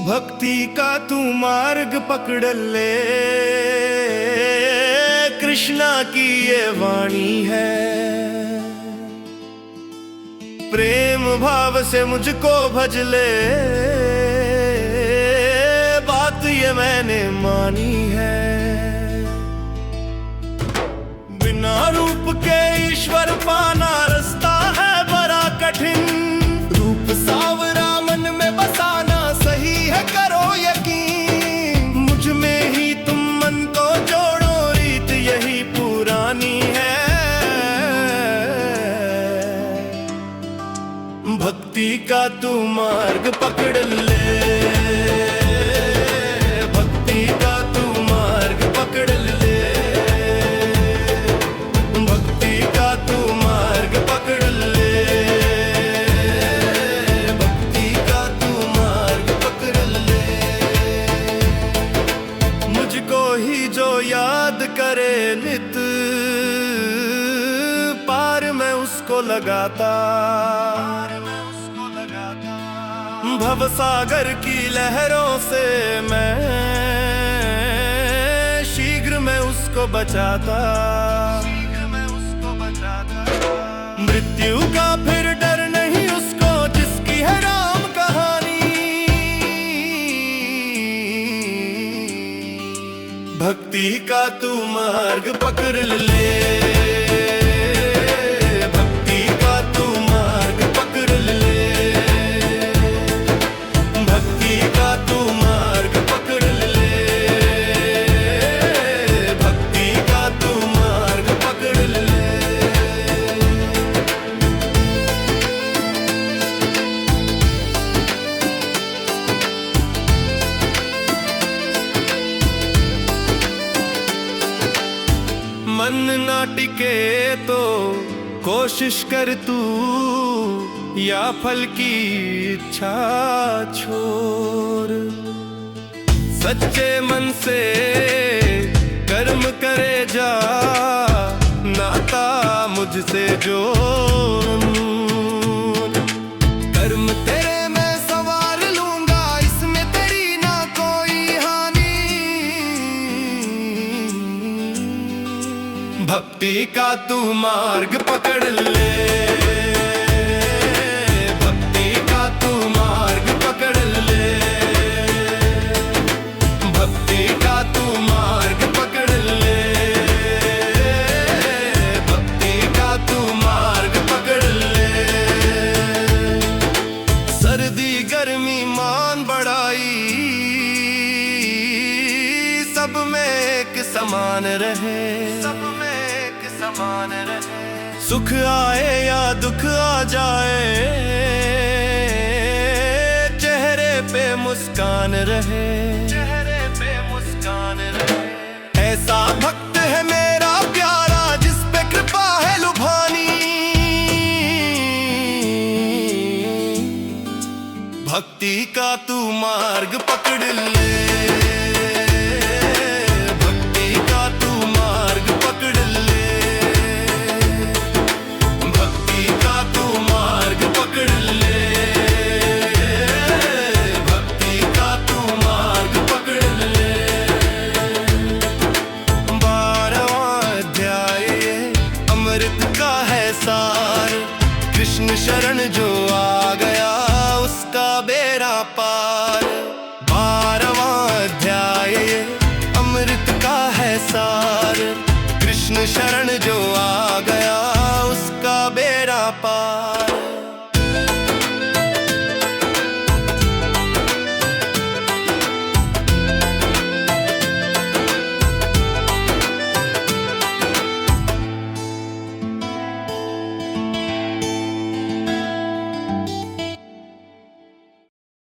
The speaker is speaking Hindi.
भक्ति का तू मार्ग पकड़ ले, कृष्णा की ये वाणी है। प्रेम भाव से मुझको भज ले, बात ये मैंने मानी है। बिना रूप के ईश्वर पाना रास्ता है बड़ा कठिन, रूप सावरा मन में बसाना सही है करो यकीन। मुझ में ही तुम मन को जोड़ो, रीत यही पुरानी है। भक्ति का तू मार्ग पकड़ ले, भक्ति का तू मार्ग पकड़ ले, भक्ति का तू मार्ग पकड़ ले, भक्ति का तू मार्ग पकड़ ले। मुझको ही जो याद करे नित, पार मैं उसको लगाता। भव सागर की लहरों से मैं शीघ्र मैं उसको बचाता। मृत्यु का फिर डर नहीं उसको, जिसकी है राम कहानी। भक्ति का तू मार्ग पकड़ ले, भक्ति का तू मार्ग पकड़ ले, भक्ति का तू मार्ग पकड़ ले, भक्ति का तू मार्ग पकड़ ले। मन ना टिके तो कोशिश कर तू, या फल की इच्छा छोड़। सच्चे मन से कर्म करे जा, नाता मुझसे जोड़। कर्म तेरे मैं सवार लूंगा, इसमें तेरी ना कोई हानि। भक्ति का तू मार्ग पकड़ ले, भक्ति का तू मार्ग पकड़ ले, भक्ति का तू मार्ग पकड़ ले, भक्ति का तू मार्ग पकड़ ले। सर्दी गर्मी मान बढ़ाई, सब में एक समान रहे, सब में एक समान रहे। सुख आए या दुख आ जाए, चेहरे पे मुस्कान रहे, चेहरे पे मुस्कान रहे। ऐसा भक्त है मेरा प्यारा, जिस पे कृपा है लुभानी। भक्ति का तू मार्ग पकड़ ले, भक्ति का तू मार्ग पकड़ ले, भक्ति का तू मार्ग पकड़ ले, भक्ति का तू मार्ग पकड़ ले। 12वां अध्याय अमृत का है सार, कृष्ण शरण जो आ गया उसका बेड़ा पार। 12वां अध्याय अमृत का है सार, कृष्ण शरण जो आ